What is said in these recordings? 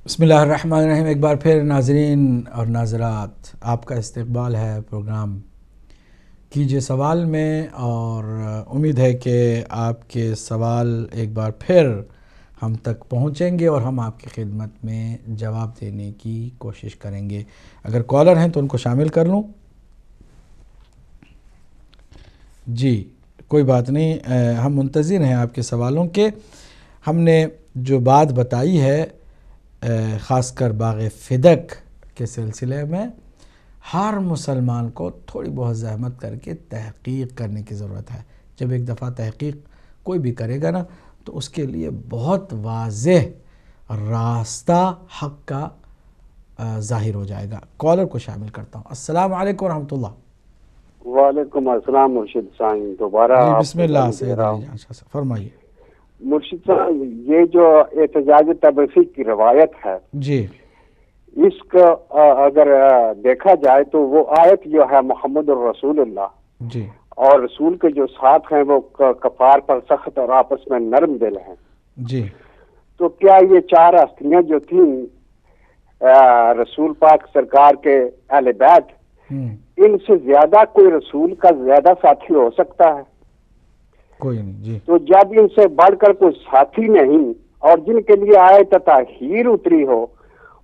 بسم اللہ الرحمن الرحیم۔ ایک بار پھر ناظرین اور ناظرات، آپ کا استقبال ہے پروگرام کیجئے سوال میں، اور امید ہے کہ آپ کے سوال ایک بار پھر ہم تک پہنچیں گے اور ہم آپ کی خدمت میں جواب دینے کی کوشش کریں گے۔ اگر کالر ہیں تو ان کو شامل کر لوں۔ جی کوئی بات نہیں، ہم منتظر ہیں آپ کے سوالوں کے۔ ہم نے جو بات بتائی ہے خاص کر باغ فدق کے سلسلے میں، ہر مسلمان کو تھوڑی بہت زحمت کر کے تحقیق کرنے کی ضرورت ہے۔ جب ایک دفعہ تحقیق کوئی بھی کرے گا نا تو اس کے لیے بہت واضح راستہ حق کا ظاہر ہو جائے گا۔ کالر کو شامل کرتا ہوں۔ السلام علیکم ورحمۃ اللہ۔ وعلیکم السلام مرشد صاحب، دوبارہ جی آپ بسم اللہ سید علی جان شاہ صاحب، فرمائیے۔ مرشد صاحب، یہ جو احتجاج تبرسی کی روایت ہے، جی اس کا اگر دیکھا جائے تو وہ آیت جو ہے محمد الرسول اللہ جی اور رسول کے جو ساتھ ہیں وہ کفار پر سخت اور آپس میں نرم دل ہیں، جی تو کیا یہ چار ہستیاں جو تھیں رسول پاک سرکار کے اہل بیت، ان سے زیادہ کوئی رسول کا زیادہ ساتھی ہو سکتا ہے؟ کوئی نہیں۔ جی تو جب ان سے بڑھ کر کوئی ساتھی نہیں اور جن کے لیے آیت تطہیر اتری ہو،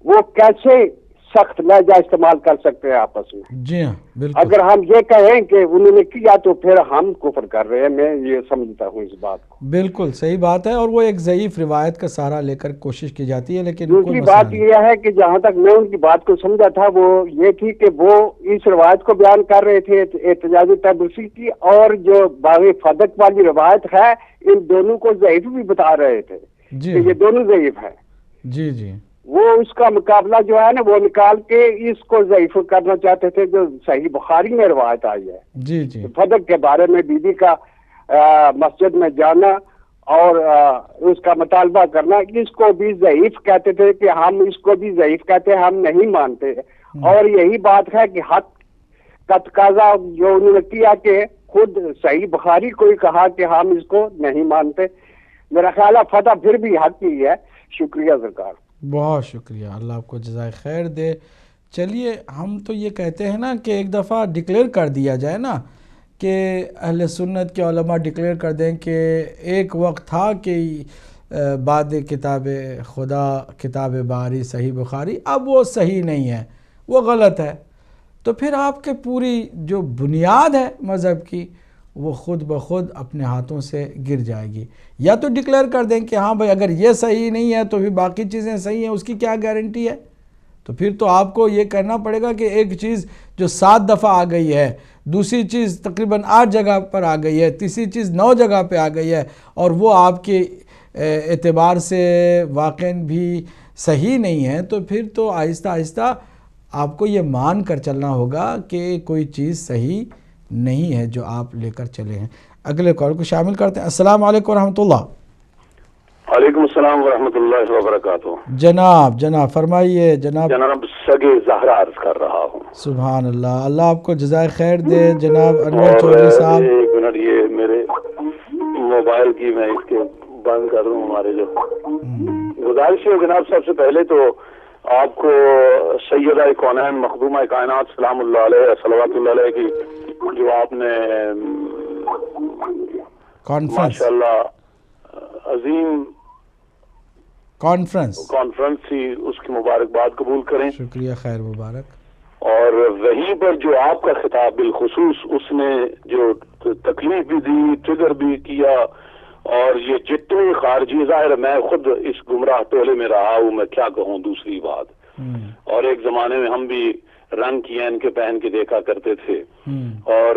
وہ کیسے سخت لہجہ استعمال کر سکتے ہیں آپس میں؟ جی ہاں بالکل۔ اگر ہم یہ کہیں کہ انہوں نے کیا تو پھر ہم کفر کر رہے ہیں، میں یہ سمجھتا ہوں اس بات کو۔ بالکل صحیح بات ہے، اور وہ ایک ضعیف روایت کا سہارا لے کر کوشش کی جاتی ہے، لیکن دوسری کوئی مسئلہ بات نہیں۔ یہ ہے کہ جہاں تک میں ان کی بات کو سمجھا تھا وہ یہ تھی کہ وہ اس روایت کو بیان کر رہے تھے احتجاج تبرسی کی، اور جو باغ فدق والی روایت ہے ان دونوں کو ضعیف بھی بتا رہے تھے جی کہ یہ دونوں ضعیف ہیں۔ جی جی وہ اس کا مقابلہ جو ہے نا وہ نکال کے اس کو ضعیف کرنا چاہتے تھے جو صحیح بخاری میں روایت آئی ہے جی جی فدق کے بارے میں، بی بی کا مسجد میں جانا اور اس کا مطالبہ کرنا، اس کو بھی ضعیف کہتے تھے کہ ہم اس کو بھی ضعیف کہتے ہیں، ہم نہیں مانتے۔ اور یہی بات ہے کہ حق کا تقاضا جو انہوں نے کیا کہ خود صحیح بخاری کو ہی کہا کہ ہم اس کو نہیں مانتے۔ میرا خیال ہے فتح پھر بھی حق کی ہے۔ شکریہ سرکار، بہت شکریہ، اللہ آپ کو جزائے خیر دے۔ چلیے ہم تو یہ کہتے ہیں نا کہ ایک دفعہ ڈکلیئر کر دیا جائے نا، کہ اہل سنت کے علماء ڈکلیئر کر دیں کہ ایک وقت تھا کہ بعد کتاب خدا کتاب باری صحیح بخاری، اب وہ صحیح نہیں ہے، وہ غلط ہے، تو پھر آپ کے پوری جو بنیاد ہے مذہب کی وہ خود بخود اپنے ہاتھوں سے گر جائے گی۔ یا تو ڈکلیئر کر دیں کہ ہاں بھائی اگر یہ صحیح نہیں ہے تو پھر باقی چیزیں صحیح ہیں، اس کی کیا گارنٹی ہے؟ تو پھر تو آپ کو یہ کرنا پڑے گا کہ ایک چیز جو 7 دفعہ آ گئی ہے، دوسری چیز تقریباً 8 جگہ پر آ گئی ہے، تیسری چیز 9 جگہ پہ آ گئی ہے، اور وہ آپ کے اعتبار سے واقعاً بھی صحیح نہیں ہے، تو پھر تو آہستہ آہستہ آپ کو یہ مان کر چلنا ہوگا کہ کوئی چیز صحیح نہیں ہے جو آپ لے کر چلے ہیں۔ اگلے کال کو شامل کرتے ہیں۔ السلام علیکم ورحمۃ اللہ۔ وعلیکم السلام ورحمۃ اللہ وبرکاتہ۔ جناب فرمائیے جناب۔ جناب سگے زہرا عرض کر رہا ہوں۔ سبحان اللہ، اللہ آپ کو جزائے خیر دے جناب انور اور چودھری صاحب۔ ایک منٹ، یہ میرے موبائل کی میں اس کے بند کر دوں۔ ہمارے جو گزارش ہے جناب، سب سے پہلے تو آپ کو سیدہ کونین مخدومہ کائنات سلام اللہ علیہ صلوات اللہ علیہ کی جو آپ نے ماشاء اللہ عظیم کانفرنس تھی، اس کی مبارکباد قبول کریں۔ شکریہ، خیر مبارک۔ اور وہیں پر جو آپ کا خطاب بالخصوص اس نے جو تکلیف بھی دی، ٹریگر بھی کیا، اور یہ جتنے خارجی، ظاہر میں خود اس گمراہ ٹولے میں رہا ہوں، میں کیا کہوں دوسری بات، اور ایک زمانے میں ہم بھی رنگ کی ان کے پہن کے دیکھا کرتے تھے، اور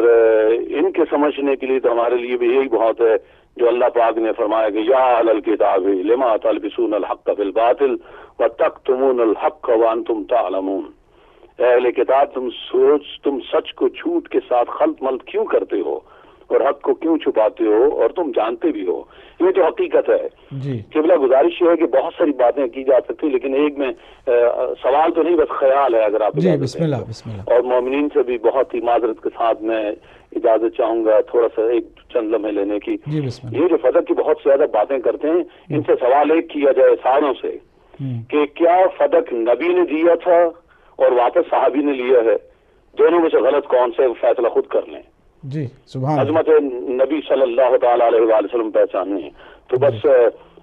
ان کے سمجھنے کے لیے تو ہمارے لیے بھی یہی بہت ہے جو اللہ پاک نے فرمایا کہ یا اہل الکتاب لما تلبسون الحق بالباطل وتکتمون الحق وانتم تعلمون۔ اہل کتاب تم سچ کو جھوٹ کے ساتھ خلط ملط کیوں کرتے ہو اور حق کو کیوں چھپاتے ہو اور تم جانتے بھی ہو۔ یہ جو حقیقت ہے جی قبلہ، گزارش یہ ہے کہ بہت ساری باتیں کی جا سکتی، لیکن ایک میں سوال تو نہیں بس خیال ہے، اگر آپ جی اجازت بسم دیں اللہ تو۔ بسم اللہ۔ اور مومنین سے بھی بہت ہی معذرت کے ساتھ میں اجازت چاہوں گا تھوڑا سا ایک چند لمحے لینے کی۔ جی بسم اللہ۔ یہ جو فضل کی بہت زیادہ باتیں کرتے ہیں، ان سے سوال ایک کیا جائے سالوں سے کہ کیا فدق نبی نے دیا تھا اور واپس صحابی نے لیا ہے، دونوں میں سے غلط کون سے فیصلہ خود کر لیں. جی سبحان عظمت نبی صلی اللہ تعالی علیہ وآلہ وسلم پہچاننی ہے. تو بس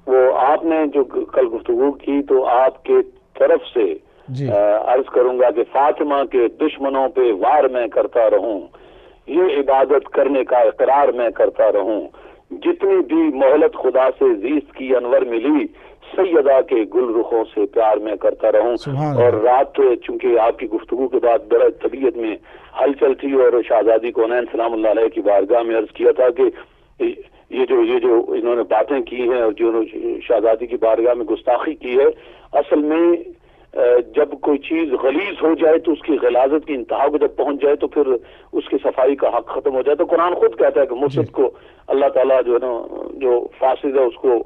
وہ آپ نے جو کل گفتگو کی تو آپ کے طرف سے عرض کروں گا کہ فاطمہ کے دشمنوں پہ وار میں کرتا رہوں، یہ عبادت کرنے کا اقرار میں کرتا رہوں، جتنی بھی مہلت خدا سے زیست کی انور ملی سیدہ کے گل رخوں سے پیار میں کرتا رہوں. اور رات چونکہ آپ کی گفتگو کے بعد بڑا طبیعت میں ہلچل تھی اور شہزادی کونین سلام اللہ علیہ کی بارگاہ میں عرض کیا تھا کہ یہ جو انہوں نے باتیں کی ہیں اور جو شہزادی کی بارگاہ میں گستاخی کی ہے، اصل میں جب کوئی چیز غلیظ ہو جائے تو اس کی غلاظت کی انتہا کو جب پہنچ جائے تو پھر اس کی صفائی کا حق ختم ہو جائے. تو قرآن خود کہتا ہے کہ مفسد کو اللہ تعالیٰ جو ہے نا جو فاسد ہے اس کو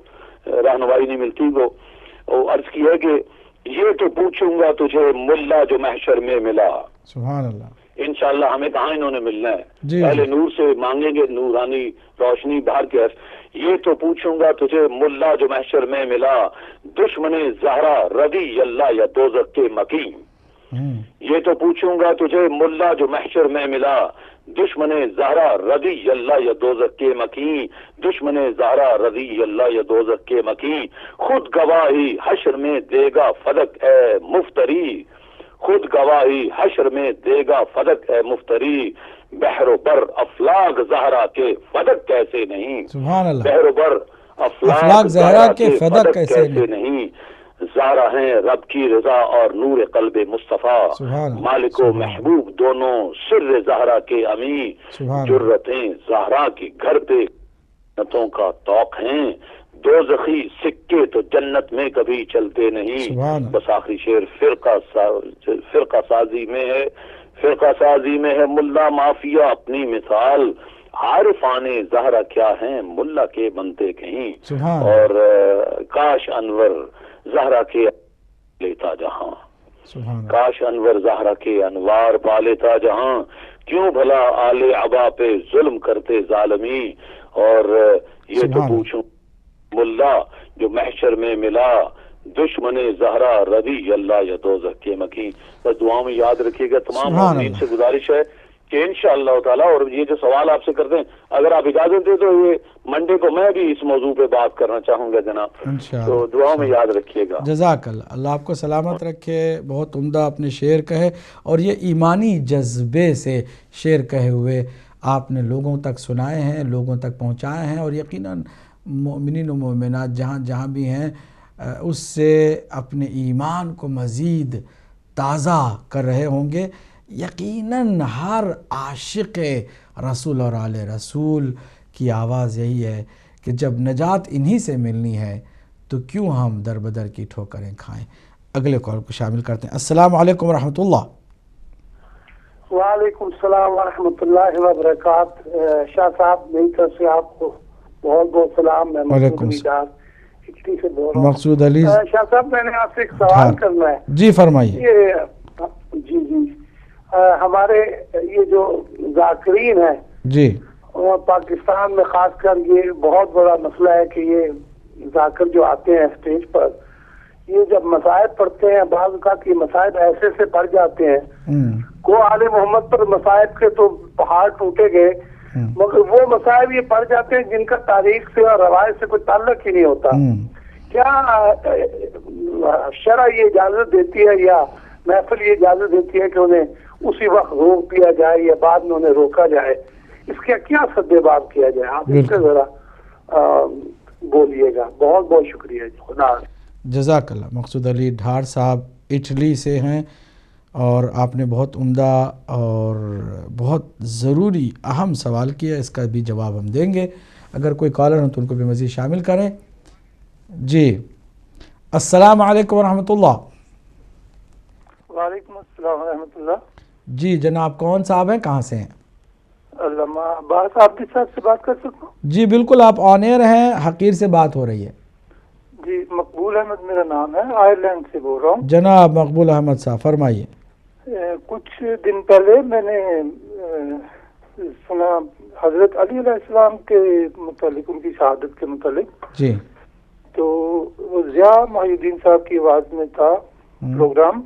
رہنمائی نہیں ملتی. وہ عرض کی ہے کہ یہ تو پوچھوں گا تجھے ملا جو محشر میں ملا. سبحان اللہ. انشاءاللہ ہمیں کہاں انہوں نے ملنا ہے، پہلے نور سے مانگیں گے نورانی روشنی باہر کے. یہ تو پوچھوں گا تجھے ملا جو محشر میں ملا، دشمن زہرا رضی اللہ یا دوزخ کے مکین. یہ تو پوچھوں گا تجھے ملا جو محشر میں ملا، دشمن زہرا رضی اللہ یا دوزخ کے مکین، دشمن زہرا رضی اللہ یا دوزخ کے مکین. خود گواہی حشر میں دے گا فدق اے مفتری، خود گواہی حشر میں دے گا فدق اے مفتری. بحر و بر افلاق زہرا کے فدق کیسے نہیں. سبحان اللہ. بحر و بر افلاق زہرا کے فدق کیسے نہیں. زہرا ہیں رب کی رضا اور نور قلب مصطفیٰ، مالک و محبوب دونوں سر زہرا کے امی. جرتیں زہرا کی گھر پہ جنتوں کا توق ہیں، دوزخی سکے تو جنت میں کبھی چلتے نہیں. بس آخری شعر فرقہ سازی میں ہے، فرقہ سازی میں ہے ملا مافیا اپنی مثال. عارفان زہرا کیا ہیں ملا کے بنتے کہیں، اور کاش انور زہرا کے لیتا جہاں، کاش انور زہرا کے انوار پا لیتا جہاں. کیوں بھلا آل عبا پہ ظلم کرتے ظالمی. اور یہ تو پوچھوں ملا جو محشر میں ملا، دشمن زہرا رضی اللہ یا دوزخ کے مکین. بس دعاؤں میں یاد رکھیے گا. تمام مومنین سے گزارش ہے کہ انشاءاللہ تعالی، اور یہ جو سوال آپ سے کرتے ہیں اگر آپ اجازت دیں تو یہ منڈے کو میں بھی اس موضوع پہ بات کرنا چاہوں گا جناب، تو دعاؤں میں یاد رکھیے گا. جزاک اللہ. اللہ آپ کو سلامت رکھے. بہت عمدہ اپنے شعر کہے، اور یہ ایمانی جذبے سے شعر کہے ہوئے آپ نے لوگوں تک سنائے ہیں، لوگوں تک پہنچائے ہیں، اور یقیناً مومنین و مومنات جہاں جہاں بھی ہیں اس سے اپنے ایمان کو مزید تازہ کر رہے ہوں گے. یقیناً ہر عاشق رسول اور آل رسول کی آواز یہی ہے کہ جب نجات انہی سے ملنی ہے تو کیوں ہم در بدر کی ٹھوکریں کھائیں. اگلے کال کو شامل کرتے ہیں. السلام علیکم ورحمۃ اللہ. وعلیکم السلام ورحمۃ اللہ وبرکاتہ. شاہ صاحب میری طرف سے آپ کو بہت بہت سلام. میں مقصود علی. شاہ صاحب میں نے آپ سے ایک سوال کرنا ہے. جی فرمائیے. جی ہمارے یہ جو ذاکرین ہیں جی پاکستان میں خاص کر یہ بہت بڑا مسئلہ ہے کہ یہ ذاکر جو آتے ہیں اسٹیج پر، یہ جب مصائب پڑھتے ہیں بعض اوقات یہ مصائب ایسے سے پڑ جاتے ہیں کو آل محمد پر مصائب کے تو پہاڑ ٹوٹے گئے، مگر وہ مصائب یہ پڑ جاتے ہیں جن کا تاریخ سے اور روایت سے کوئی تعلق ہی نہیں ہوتا. کیا شرع یہ اجازت دیتی ہے یا محفل یہ اجازت دیتی ہے کہ انہیں اسی وقت روک دیا جائے یا بعد میں انہیں روکا جائے؟ اس کا کیا سدباب کیا جائے؟ آپ اس سے ذرا بولیے گا. بہت بہت شکریہ. خدا. جزاک اللہ. مقصود علی ڈھار صاحب اٹلی سے ہیں، اور آپ نے بہت عمدہ اور بہت ضروری اہم سوال کیا. اس کا بھی جواب ہم دیں گے. اگر کوئی کالر ہو تو ان کو بھی مزید شامل کریں. جی السلام علیکم ورحمۃ اللہ. وعلیکم السلام ورحمۃ اللہ. جی جناب کون صاحب ہیں، کہاں سے ہیں؟ علامہ عباس آپ کے ساتھ سے بات کر سکتا ہوں؟ جی بالکل، آپ آن ایئر ہیں. حقیر سے بات ہو رہی ہے. جی مقبول احمد میرا نام ہے، آئرلینڈ سے بول رہا ہوں. جناب مقبول احمد صاحب فرمائیے. کچھ دن پہلے میں نے سنا حضرت علی علیہ السلام کے متعلق، ان کی شہادت کے متعلق، جی تو وہ ضیاء محی الدین صاحب کی آواز میں تھا پروگرام،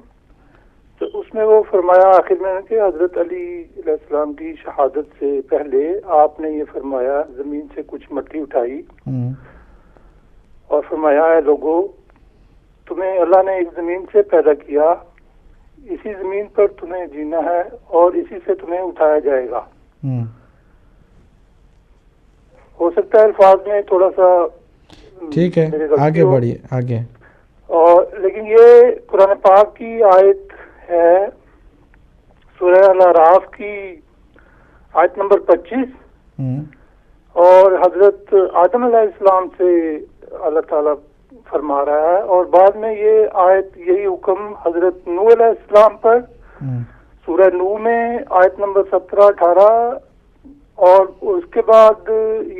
تو اس میں وہ فرمایا آخر میں کہ حضرت علی علیہ السلام کی شہادت سے پہلے آپ نے یہ فرمایا، زمین سے کچھ مٹی اٹھائی اور فرمایا ہے لوگوں، تمہیں اللہ نے ایک زمین سے پیدا کیا، اسی زمین پر تمہیں جینا ہے اور اسی سے تمہیں اٹھایا جائے گا۔ ہو سکتا ہے الفاظ میں تھوڑا سا ٹھیک ہے، آگے بڑھیے آگے۔ اور لیکن یہ قرآن پاک کی آیت ہے سورہ الاعراف کی آیت نمبر 25، اور حضرت آدم علیہ السلام سے اللہ تعالیٰ فرما رہا ہے، اور بعد میں یہ آیت یہی حکم حضرت نوح علیہ السلام پر سورہ نوح میں آیت نمبر 17-18، اور اس کے بعد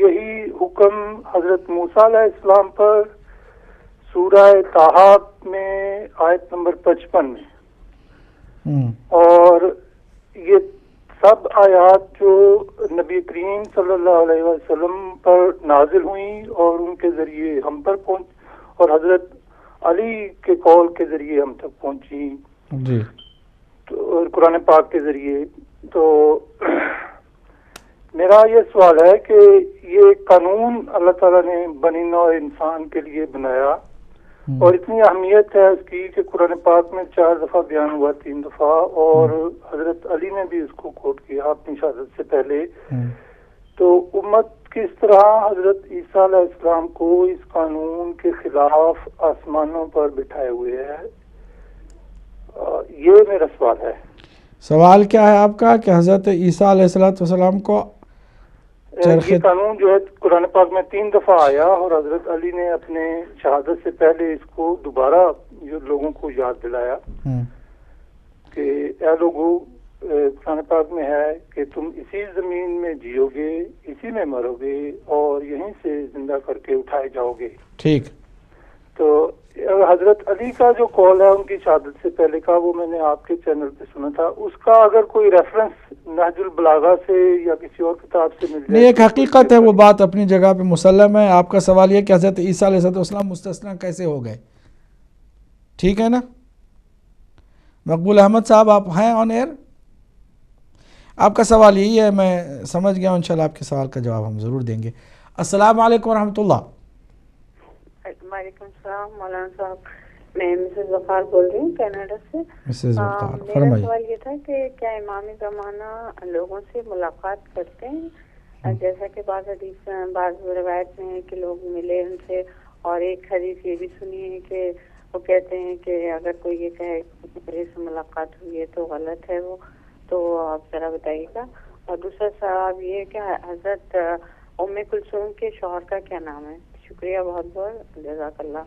یہی حکم حضرت موسیٰ علیہ السلام پر سورہ طٰہٰ میں آیت نمبر 55 میں، اور یہ سب آیات جو نبی کریم صلی اللہ علیہ وسلم پر نازل ہوئیں اور ان کے ذریعے ہم پر اور حضرت علی کے قول کے ذریعے ہم تک پہنچی جی، تو قرآن پاک کے ذریعے۔ تو میرا یہ سوال ہے کہ یہ قانون اللہ تعالیٰ نے بنی نوع انسان کے لیے بنایا، اور اتنی اہمیت ہے اس کی کہ قرآن پاک میں 4 دفعہ بیان ہوا، 3 دفعہ، اور حضرت علی نے بھی اس کو کوٹ کیا اپنی شہادت سے پہلے۔ تو امت کس طرح حضرت عیسیٰ علیہ السلام کو اس قانون کے خلاف آسمانوں پر بٹھائے ہوئے ہے، یہ میرا سوال ہے۔ سوال کیا ہے آپ کا کہ حضرت عیسیٰ علیہ السلام کو یہ قانون جو ہے قرآن پاک میں 3 دفعہ آیا، اور حضرت علی نے اپنے شہادت سے پہلے اس کو دوبارہ جو لوگوں کو یاد دلایا کہ اے لوگوں، قرآن پاک میں ہے کہ تم اسی زمین میں جیو گے، اسی میں مرو گے، اور یہیں سے زندہ کر کے اٹھائے جاؤ گے۔ ٹھیک، تو حضرت علی کا جو قول ہے ان کی شہادت سے پہلے کا، وہ میں نے آپ کے چینل پہ سنا تھا، اس کا اگر کوئی ریفرنس نہج البلاغہ سے یا کسی اور کتاب سے مل جائے؟ نہیں، ایک حقیقت ہے، وہ بات اپنی جگہ پہ مسلم ہے۔ آپ کا سوال یہ کہ حضرت عیسیٰ علیہ السلام مستثنیٰ کیسے ہو گئے، ٹھیک ہے نا؟ مقبول احمد صاحب آپ ہیں آن ایئر؟ آپ کا سوال یہی ہے، میں سمجھ گیا ہوں، انشاءاللہ آپ کے سوال کا جواب ہم ضرور دیں گے۔ السلام علیکم ورحمۃ اللہ۔ وعلیکم السلام مولانا صاحب، میں مسز وقار بول رہی ہوں کینیڈا سے۔ مسز وقار میرا فرمائیے۔ سوال یہ تھا کہ کیا امام زمانہ لوگوں سے ملاقات کرتے ہیں؟ جیسا کہ بعض حدیث بعض روایت میں ہے کہ لوگ ملے ان سے، اور ایک حدیث یہ بھی سنی ہے کہ وہ کہتے ہیں کہ اگر کوئی یہ کہے میرے سے ملاقات ہوئی ہے تو غلط ہے وہ، تو آپ ذرا بتائیے گا۔ اور دوسرا سوال یہ ہے کہ حضرت ام کلثوم کے شوہر کا کیا نام ہے؟ شکریہ بہت بہت، جزاک اللہ۔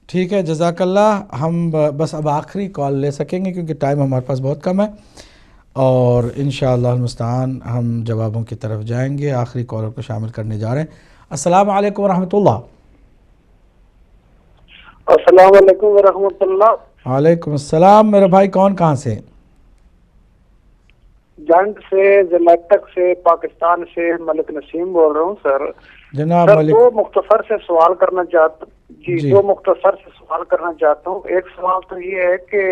ٹھیک ہے، جزاک اللہ۔ ہم بس اب آخری کال لے سکیں گے کیونکہ ٹائم ہمارے پاس بہت کم ہے، اور انشاءاللہ المستعان ہم جوابوں کی طرف جائیں گے۔ آخری کالر کو شامل کرنے جا رہے ہیں۔ السلام علیکم ورحمۃ اللہ۔ السلام علیکم ورحمۃ اللہ۔ وعلیکم السلام، میرے بھائی کون کہاں سے؟ جنگ سے، زمیٹک سے، پاکستان سے ملک نسیم بول رہا ہوں سر۔ جناب سر ملک، دو مختصر سے سوال کرنا چاہتا ہوں۔ ایک سوال تو یہ ہے کہ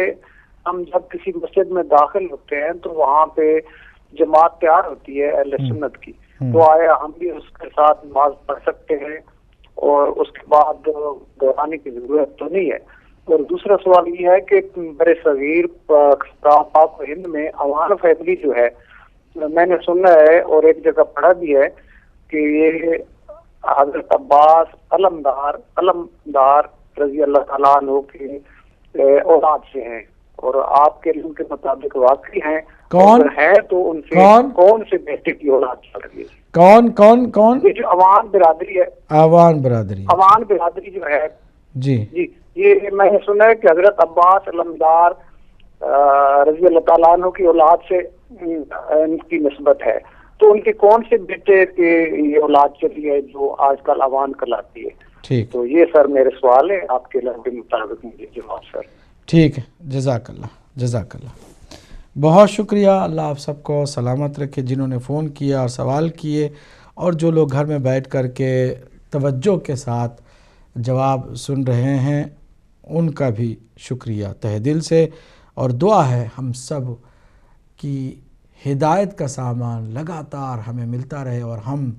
ہم جب کسی مسجد میں داخل ہوتے ہیں تو وہاں پہ جماعت تیار ہوتی ہے اہل سنت کی، تو آیا ہم بھی اس کے ساتھ نماز پڑھ سکتے ہیں اور اس کے بعد دہرانے کی ضرورت تو نہیں ہے؟ اور دوسرا سوال یہ ہے کہ برے صغیر پاک و ہند میں عوام فیملی جو ہے، میں نے سنا ہے اور ایک جگہ پڑھا بھی ہے کہ یہ حضرت عباس علمدار رضی اللہ تعالیٰ عنہ کے اولاد سے ہیں، اور آپ کے علم کے مطابق واقعی ہیں؟ کون ہے تو ان سے کون سے بیٹے کی اولاد چل رہی ہے؟ کون یہ جو عوام برادری ہے، عوان برادری جو ہے، جی جی یہ میں نے سنا ہے کہ حضرت عباس علمدار رضی اللہ تعالیٰ عنہ کی اولاد سے ان کی نسبت ہے، تو ان کے کون سے بیٹے کے یہ اولاد چلی ہے جو آج کل عوان کہلاتی ہے؟ ٹھیک، تو یہ سر میرے سوال ہے، آپ کے علم کے مطابق مجھے جواب سر۔ ٹھیک ہے، جزاک اللہ۔ بہت شکریہ، اللہ آپ سب کو سلامت رکھے جنہوں نے فون کیا اور سوال کیے، اور جو لوگ گھر میں بیٹھ کر کے توجہ کے ساتھ جواب سن رہے ہیں ان کا بھی شکریہ تہہ دل سے، اور دعا ہے ہم سب کی ہدایت کا سامان لگاتار ہمیں ملتا رہے اور ہم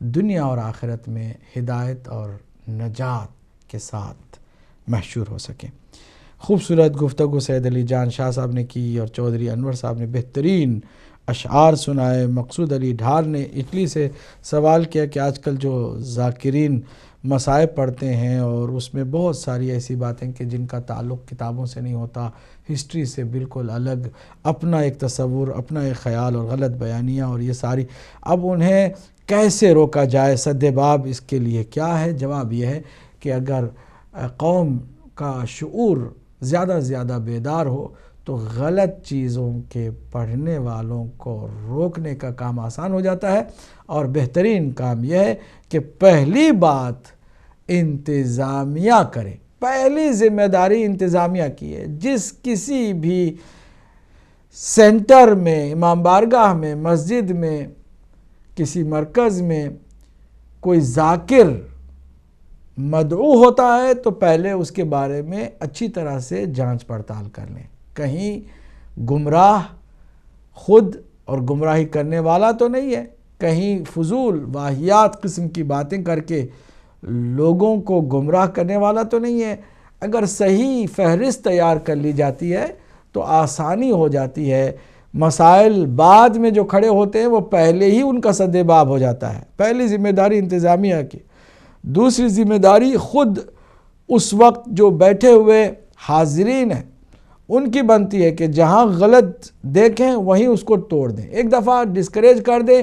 دنیا اور آخرت میں ہدایت اور نجات کے ساتھ محشور ہو سکیں۔ خوبصورت گفتگو سید علی جان شاہ صاحب نے کی اور چودھری انور صاحب نے بہترین اشعار سنائے۔ مقصود علی ڈھار نے اٹلی سے سوال کیا کہ آج کل جو ذاکرین مصائب پڑھتے ہیں اور اس میں بہت ساری ایسی باتیں کہ جن کا تعلق کتابوں سے نہیں ہوتا، ہسٹری سے بالکل الگ، اپنا ایک تصور، اپنا ایک خیال اور غلط بیانیاں، اور یہ ساری اب انہیں کیسے روکا جائے؟ سد باب اس کے لیے کیا ہے؟ جواب یہ ہے کہ اگر قوم کا شعور زیادہ سے زیادہ بیدار ہو تو غلط چیزوں کے پڑھنے والوں کو روکنے کا کام آسان ہو جاتا ہے، اور بہترین کام یہ ہے کہ پہلی بات انتظامیہ کرے، پہلی ذمہ داری انتظامیہ کی ہے۔ جس کسی بھی سینٹر میں، امام بارگاہ میں، مسجد میں، کسی مرکز میں کوئی ذاکر مدعو ہوتا ہے تو پہلے اس کے بارے میں اچھی طرح سے جانچ پڑتال کر لیں، کہیں گمراہ خود اور گمراہی کرنے والا تو نہیں ہے، کہیں فضول واہیات قسم کی باتیں کر کے لوگوں کو گمراہ کرنے والا تو نہیں ہے۔ اگر صحیح فہرست تیار کر لی جاتی ہے تو آسانی ہو جاتی ہے، مسائل بعد میں جو کھڑے ہوتے ہیں وہ پہلے ہی ان کا سد باب ہو جاتا ہے۔ پہلی ذمہ داری انتظامیہ کی۔ دوسری ذمہ داری خود اس وقت جو بیٹھے ہوئے حاضرین ہیں ان کی بنتی ہے کہ جہاں غلط دیکھیں وہیں اس کو توڑ دیں، ایک دفعہ ڈسکریج کر دیں،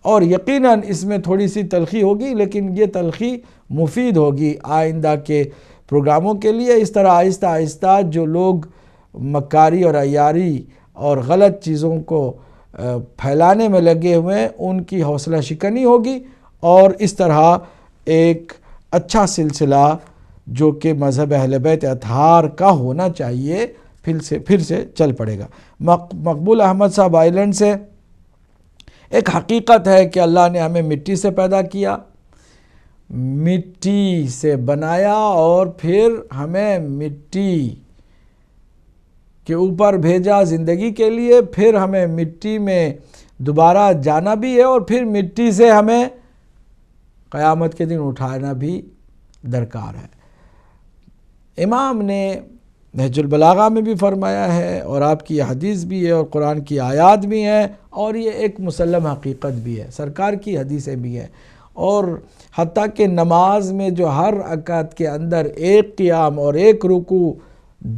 اور یقیناً اس میں تھوڑی سی تلخی ہوگی لیکن یہ تلخی مفید ہوگی آئندہ کے پروگراموں کے لیے۔ اس طرح آہستہ آہستہ جو لوگ مکاری اور عیاری اور غلط چیزوں کو پھیلانے میں لگے ہوئے ہیں ان کی حوصلہ شکنی ہوگی، اور اس طرح ایک اچھا سلسلہ جو کہ مذہب اہل بیت اطہار کا ہونا چاہیے پھر سے چل پڑے گا۔ مقبول احمد صاحب آئرلینڈ سے، ایک حقیقت ہے کہ اللہ نے ہمیں مٹی سے پیدا کیا، مٹی سے بنایا، اور پھر ہمیں مٹی کے اوپر بھیجا زندگی کے لیے، پھر ہمیں مٹی میں دوبارہ جانا بھی ہے، اور پھر مٹی سے ہمیں قیامت کے دن اٹھانا بھی درکار ہے۔ امام نے نہج البلاغہ میں بھی فرمایا ہے، اور آپ کی حدیث بھی ہے اور قرآن کی آیات بھی ہیں، اور یہ ایک مسلم حقیقت بھی ہے، سرکار کی حدیثیں بھی ہیں، اور حتیٰ کہ نماز میں جو ہر رکعت کے اندر ایک قیام اور ایک رکوع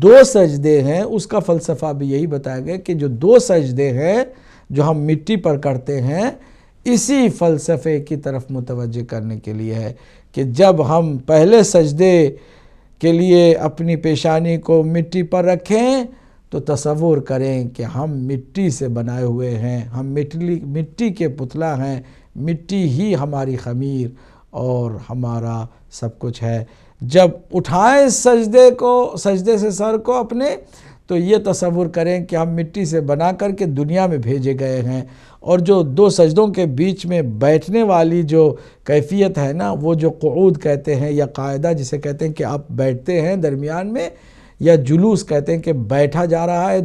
2 سجدے ہیں، اس کا فلسفہ بھی یہی بتایا گیا کہ جو 2 سجدے ہیں جو ہم مٹی پر کرتے ہیں، اسی فلسفے کی طرف متوجہ کرنے کے لیے ہے کہ جب ہم پہلے سجدے کے لیے اپنی پیشانی کو مٹی پر رکھیں تو تصور کریں کہ ہم مٹی سے بنائے ہوئے ہیں، ہم مٹی کے پتلا ہیں، مٹی ہی ہماری خمیر اور ہمارا سب کچھ ہے۔ جب اٹھائیں سجدے سے سر کو اپنے، تو یہ تصور کریں کہ ہم مٹی سے بنا کر کے دنیا میں بھیجے گئے ہیں، اور جو 2 سجدوں کے بیچ میں بیٹھنے والی جو کیفیت ہے نا، وہ جو قعود کہتے ہیں یا قاعدہ جسے کہتے ہیں کہ آپ بیٹھتے ہیں درمیان میں، یا جلوس کہتے ہیں کہ بیٹھا جا رہا ہے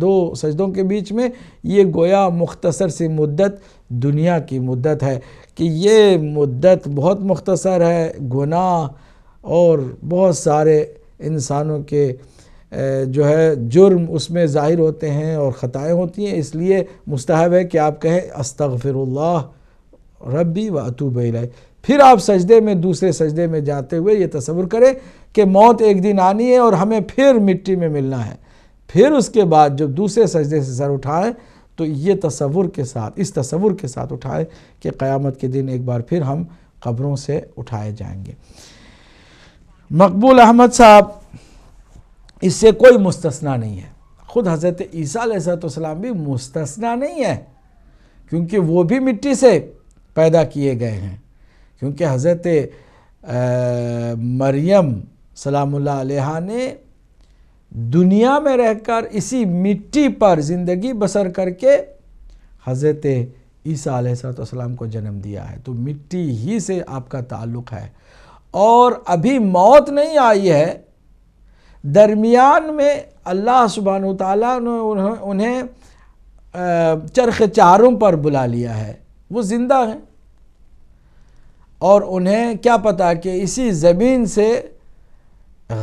2 سجدوں کے بیچ میں، یہ گویا مختصر سی مدت دنیا کی مدت ہے کہ یہ مدت بہت مختصر ہے، گناہ اور بہت سارے انسانوں کے جو ہے جرم اس میں ظاہر ہوتے ہیں اور خطائیں ہوتی ہیں، اس لیے مستحب ہے کہ آپ کہیں استغفر اللہ ربی و اتوب الیہ۔ پھر آپ سجدے میں دوسرے سجدے میں جاتے ہوئے یہ تصور کریں کہ موت ایک دن آنی ہے اور ہمیں پھر مٹی میں ملنا ہے، پھر اس کے بعد جب دوسرے سجدے سے سر اٹھائیں تو یہ اس تصور کے ساتھ اٹھائیں کہ قیامت کے دن ایک بار پھر ہم قبروں سے اٹھائے جائیں گے۔ مقبول احمد صاحب، اس سے کوئی مستثنا نہیں ہے، خود حضرت عیسیٰ علیہ السلام بھی مستثنا نہیں ہے، کیونکہ وہ بھی مٹی سے پیدا کیے گئے ہیں، کیونکہ حضرت مریم سلام اللہ علیہا نے دنیا میں رہ کر اسی مٹی پر زندگی بسر کر کے حضرت عیسیٰ علیہ السلام کو جنم دیا ہے، تو مٹی ہی سے آپ کا تعلق ہے، اور ابھی موت نہیں آئی ہے، درمیان میں اللہ سبحانہ وتعالیٰ نے انہیں چرخ چاروں پر بلا لیا ہے، وہ زندہ ہیں، اور انہیں کیا پتا کہ اسی زمین سے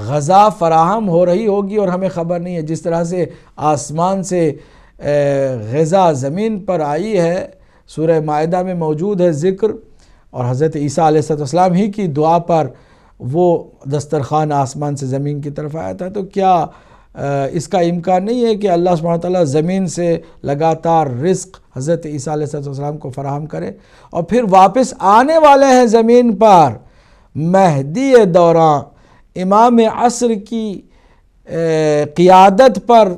غذا فراہم ہو رہی ہوگی اور ہمیں خبر نہیں ہے، جس طرح سے آسمان سے غذا زمین پر آئی ہے، سورہ مائدہ میں موجود ہے ذکر، اور حضرت عیسیٰ علیہ السلام ہی کی دعا پر وہ دسترخوان آسمان سے زمین کی طرف آیا تھا، تو کیا اس کا امکان نہیں ہے کہ اللہ سبحانہ وتعالیٰ زمین سے لگاتار رزق حضرت عیسیٰ علیہ السلام کو فراہم کرے، اور پھر واپس آنے والے ہیں زمین پر مہدی دوراں امام عصر کی قیادت پر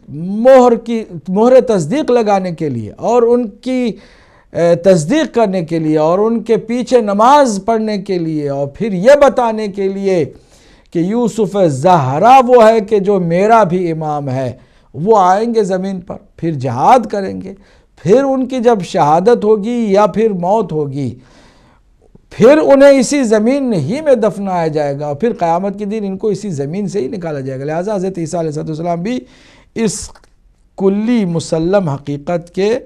مہر تصدیق لگانے کے لیے، اور ان کی تصدیق کرنے کے لیے، اور ان کے پیچھے نماز پڑھنے کے لیے، اور پھر یہ بتانے کے لیے کہ یوسف زہرا وہ ہے کہ جو میرا بھی امام ہے، وہ آئیں گے زمین پر، پھر جہاد کریں گے، پھر ان کی جب شہادت ہوگی یا پھر موت ہوگی، پھر انہیں اسی زمین ہی میں دفنایا جائے گا، اور پھر قیامت کے دن ان کو اسی زمین سے ہی نکالا جائے گا۔ لہٰذا حضرت عیسیٰ علیہ السلام بھی اس کلی مسلم حقیقت کے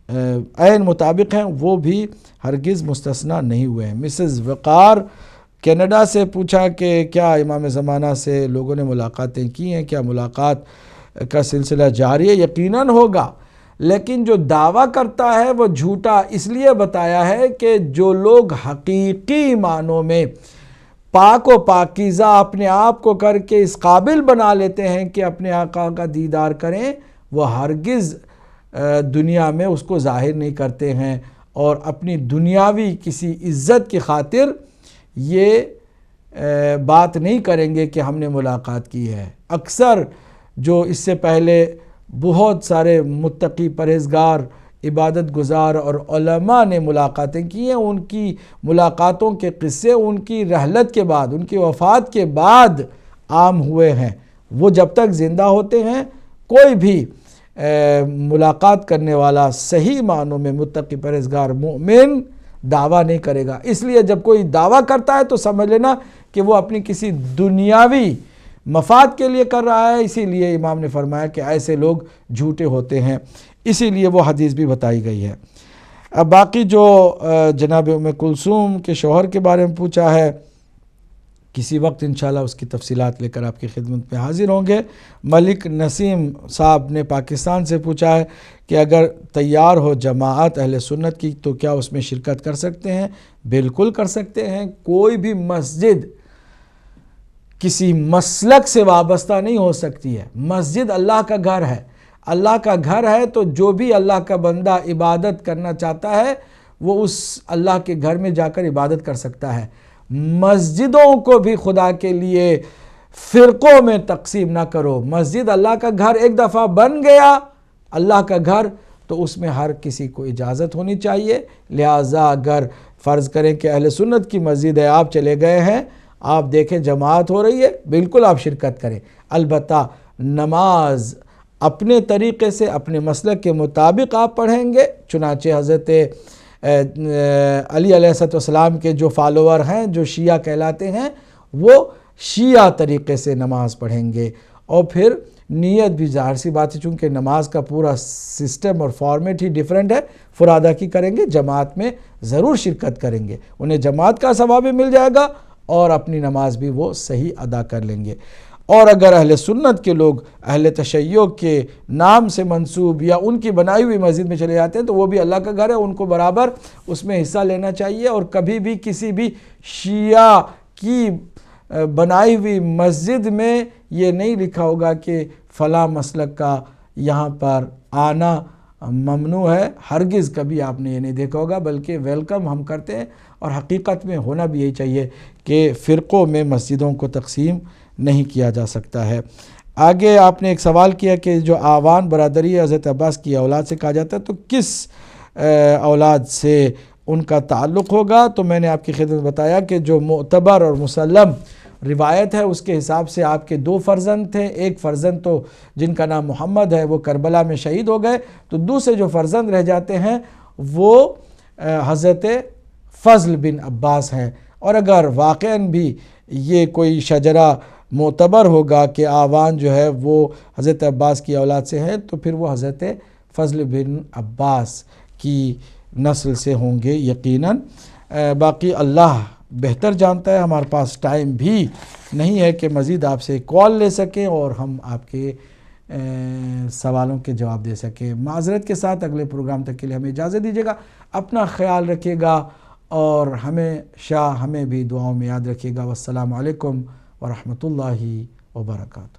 عین مطابق ہیں، وہ بھی ہرگز مستثنیٰ نہیں ہوئے ہیں۔ مسز وقار کینیڈا سے پوچھا کہ کیا امام زمانہ سے لوگوں نے ملاقاتیں کی ہیں، کیا ملاقات کا سلسلہ جاری ہے؟ یقیناً ہوگا، لیکن جو دعویٰ کرتا ہے وہ جھوٹا اس لیے بتایا ہے کہ جو لوگ حقیقی معنوں میں پاک و پاکیزہ اپنے آپ کو کر کے اس قابل بنا لیتے ہیں کہ اپنے آقا کا دیدار کریں، وہ ہرگز دنیا میں اس کو ظاہر نہیں کرتے ہیں، اور اپنی دنیاوی کسی عزت کی خاطر یہ بات نہیں کریں گے کہ ہم نے ملاقات کی ہے۔ اکثر جو اس سے پہلے بہت سارے متقی پرہیزگار عبادت گزار اور علماء نے ملاقاتیں کی ہیں، ان کی ملاقاتوں کے قصے ان کی رحلت کے بعد، ان کی وفات کے بعد عام ہوئے ہیں۔ وہ جب تک زندہ ہوتے ہیں کوئی بھی ملاقات کرنے والا صحیح معنوں میں متقی پرہیزگار مومن دعویٰ نہیں کرے گا۔ اس لیے جب کوئی دعویٰ کرتا ہے تو سمجھ لینا کہ وہ اپنی کسی دنیاوی مفاد کے لیے کر رہا ہے، اسی لیے امام نے فرمایا کہ ایسے لوگ جھوٹے ہوتے ہیں، اسی لیے وہ حدیث بھی بتائی گئی ہے۔ اب باقی جو جناب ام کلثوم کے شوہر کے بارے میں پوچھا ہے، کسی وقت انشاءاللہ اس کی تفصیلات لے کر آپ کی خدمت میں حاضر ہوں گے۔ ملک نسیم صاحب نے پاکستان سے پوچھا ہے کہ اگر تیار ہو جماعت اہل سنت کی تو کیا اس میں شرکت کر سکتے ہیں؟ بالکل کر سکتے ہیں۔ کوئی بھی مسجد کسی مسلک سے وابستہ نہیں ہو سکتی ہے۔ مسجد اللہ کا گھر ہے، اللہ کا گھر ہے تو جو بھی اللہ کا بندہ عبادت کرنا چاہتا ہے وہ اس اللہ کے گھر میں جا کر عبادت کر سکتا ہے۔ مسجدوں کو بھی خدا کے لیے فرقوں میں تقسیم نہ کرو۔ مسجد اللہ کا گھر ایک دفعہ بن گیا اللہ کا گھر تو اس میں ہر کسی کو اجازت ہونی چاہیے۔ لہٰذا اگر فرض کریں کہ اہل سنت کی مسجد ہے، آپ چلے گئے ہیں، آپ دیکھیں جماعت ہو رہی ہے، بالکل آپ شرکت کریں، البتہ نماز اپنے طریقے سے اپنے مسلک کے مطابق آپ پڑھیں گے۔ چنانچہ حضرت علی علیہ السلام کے جو فالوور ہیں، جو شیعہ کہلاتے ہیں، وہ شیعہ طریقے سے نماز پڑھیں گے، اور پھر نیت بھی ظاہر سی بات ہے چونکہ نماز کا پورا سسٹم اور فارمیٹ ہی ڈیفرنٹ ہے، فرادہ کی کریں گے، جماعت میں ضرور شرکت کریں گے، انہیں جماعت کا ثواب بھی مل جائے گا اور اپنی نماز بھی وہ صحیح ادا کر لیں گے۔ اور اگر اہل سنت کے لوگ اہل تشیع کے نام سے منسوب یا ان کی بنائی ہوئی مسجد میں چلے جاتے ہیں تو وہ بھی اللہ کا گھر ہے، ان کو برابر اس میں حصہ لینا چاہیے، اور کبھی بھی کسی بھی شیعہ کی بنائی ہوئی مسجد میں یہ نہیں لکھا ہوگا کہ فلاں مسلک کا یہاں پر آنا ممنوع ہے، ہرگز کبھی آپ نے یہ نہیں دیکھا ہوگا، بلکہ ویلکم ہم کرتے ہیں، اور حقیقت میں ہونا بھی یہی چاہیے کہ فرقوں میں مسجدوں کو تقسیم نہیں کیا جا سکتا ہے۔ آگے آپ نے ایک سوال کیا کہ جو آوان برادری حضرت عباس کی اولاد سے کہا جاتا ہے تو کس اولاد سے ان کا تعلق ہوگا؟ تو میں نے آپ کی خدمت بتایا کہ جو معتبر اور مسلم روایت ہے اس کے حساب سے آپ کے 2 فرزند تھے. ایک فرزند تو جن کا نام محمد ہے وہ کربلا میں شہید ہو گئے, تو دوسرے جو فرزند رہ جاتے ہیں وہ حضرت فضل بن عباس ہیں. اور اگر واقعاً بھی یہ کوئی شجرہ معتبر ہوگا کہ آوان جو ہے وہ حضرت عباس کی اولاد سے ہیں, تو پھر وہ حضرت فضل بن عباس کی نسل سے ہوں گے یقیناً. باقی اللہ بہتر جانتا ہے. ہمارے پاس ٹائم بھی نہیں ہے کہ مزید آپ سے کال لے سکیں اور ہم آپ کے سوالوں کے جواب دے سکیں. معذرت کے ساتھ اگلے پروگرام تک کے لیے ہمیں اجازت دیجیے گا. اپنا خیال رکھیے گا اور ہمیں بھی دعاؤں میں یاد رکھیے گا. والسلام علیکم ورحمۃ اللہ وبرکاتہ.